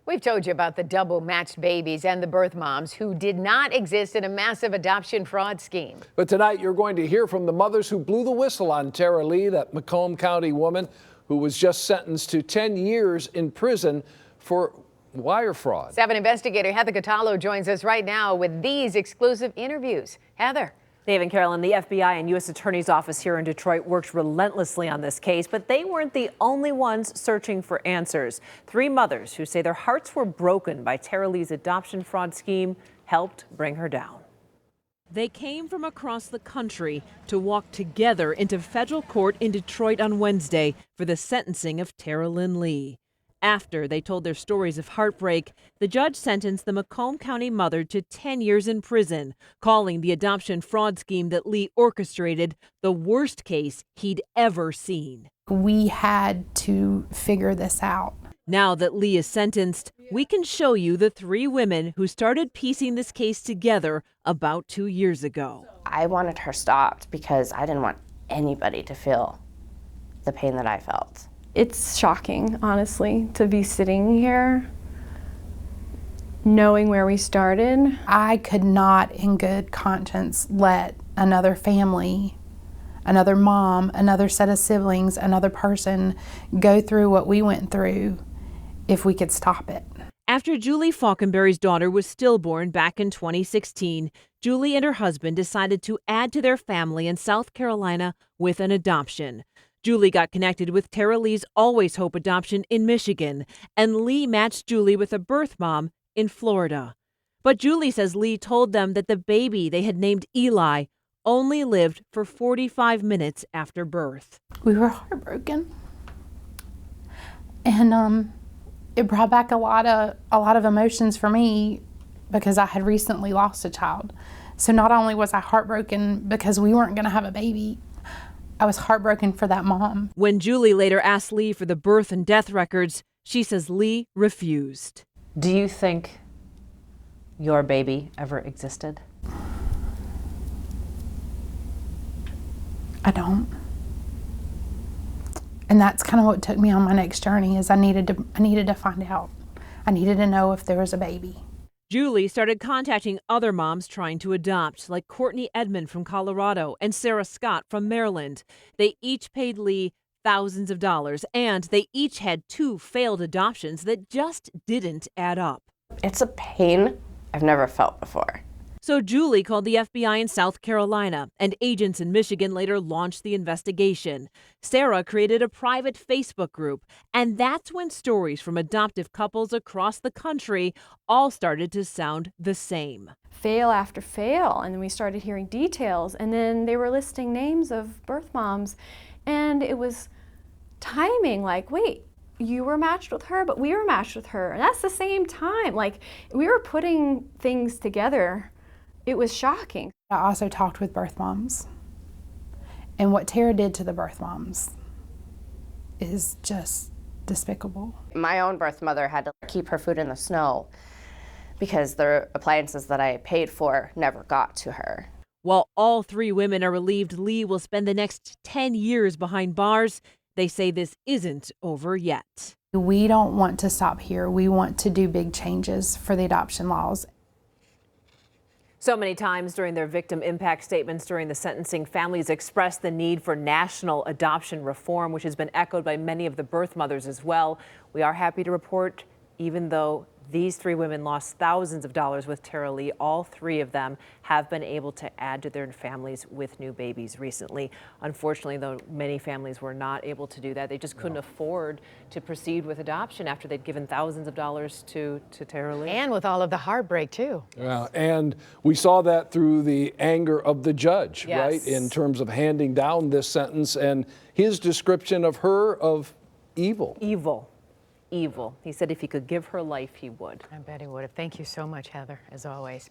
We've told you about the double-matched babies and the birth moms who did not exist in a massive adoption fraud scheme. But tonight you're going to hear from the mothers who blew the whistle on Tara Lee, that Macomb County woman who was just sentenced to 10 years in prison for wire fraud. 7 investigator Heather Catallo joins us right now with these exclusive interviews. Heather. Dave and Carolyn, the FBI and U.S. Attorney's Office here in Detroit worked relentlessly on this case, but they weren't the only ones searching for answers. 3 mothers who say their hearts were broken by Tara Lee's adoption fraud scheme helped bring her down. They came from across the country to walk together into federal court in Detroit on Wednesday for the sentencing of Tara Lynn Lee. After they told their stories of heartbreak, the judge sentenced the Macomb County mother to 10 years in prison, calling the adoption fraud scheme that Lee orchestrated the worst case he'd ever seen. We had to figure this out. Now that Lee is sentenced, we can show you the 3 women who started piecing this case together about 2 years ago. I wanted her stopped because I didn't want anybody to feel the pain that I felt. It's shocking, honestly, to be sitting here knowing where we started. I could not in good conscience let another family, another mom, another set of siblings, another person go through what we went through if we could stop it. After Julie Falkenberry's daughter was stillborn back in 2016, Julie and her husband decided to add to their family in South Carolina with an adoption. Julie got connected with Tara Lee's Always Hope adoption in Michigan, and Lee matched Julie with a birth mom in Florida. But Julie says Lee told them that the baby they had named Eli only lived for 45 minutes after birth. We were heartbroken, and it brought back a lot of emotions for me because I had recently lost a child. So not only was I heartbroken because we weren't going to have a baby, I was heartbroken for that mom. When Julie later asked Lee for the birth and death records, she says Lee refused. Do you think your baby ever existed? I don't. And that's kind of what took me on my next journey, is I needed to find out. I needed to know if there was a baby. Julie started contacting other moms trying to adopt, like Courtney Edmond from Colorado and Sarah Scott from Maryland. They each paid Lee thousands of dollars, and they each had 2 failed adoptions that just didn't add up. It's a pain I've never felt before. So Julie called the FBI in South Carolina, and agents in Michigan later launched the investigation. Sarah created a private Facebook group, and that's when stories from adoptive couples across the country all started to sound the same. Fail after fail, and then we started hearing details, and then they were listing names of birth moms, and it was timing, like, wait, you were matched with her, but we were matched with her, and that's the same time. Like, we were putting things together. It was shocking. I also talked with birth moms, and what Tara did to the birth moms is just despicable. My own birth mother had to keep her food in the snow because the appliances that I paid for never got to her. While all 3 women are relieved Lee will spend the next 10 years behind bars, they say this isn't over yet. We don't want to stop here. We want to do big changes for the adoption laws. So many times during their victim impact statements during the sentencing, families expressed the need for national adoption reform, which has been echoed by many of the birth mothers as well. We are happy to report, even though these 3 women lost thousands of dollars with Tara Lee, all 3 of them have been able to add to their families with new babies recently. Unfortunately, though, many families were not able to do that. They just couldn't afford to proceed with adoption after they'd given thousands of dollars to Tara Lee. And with all of the heartbreak, too. Yeah, and we saw that through the anger of the judge, Yes. right, in terms of handing down this sentence and his description of her of evil. Evil. He said if he could give her life, he would. I bet he would have. Thank you so much, Heather, as always.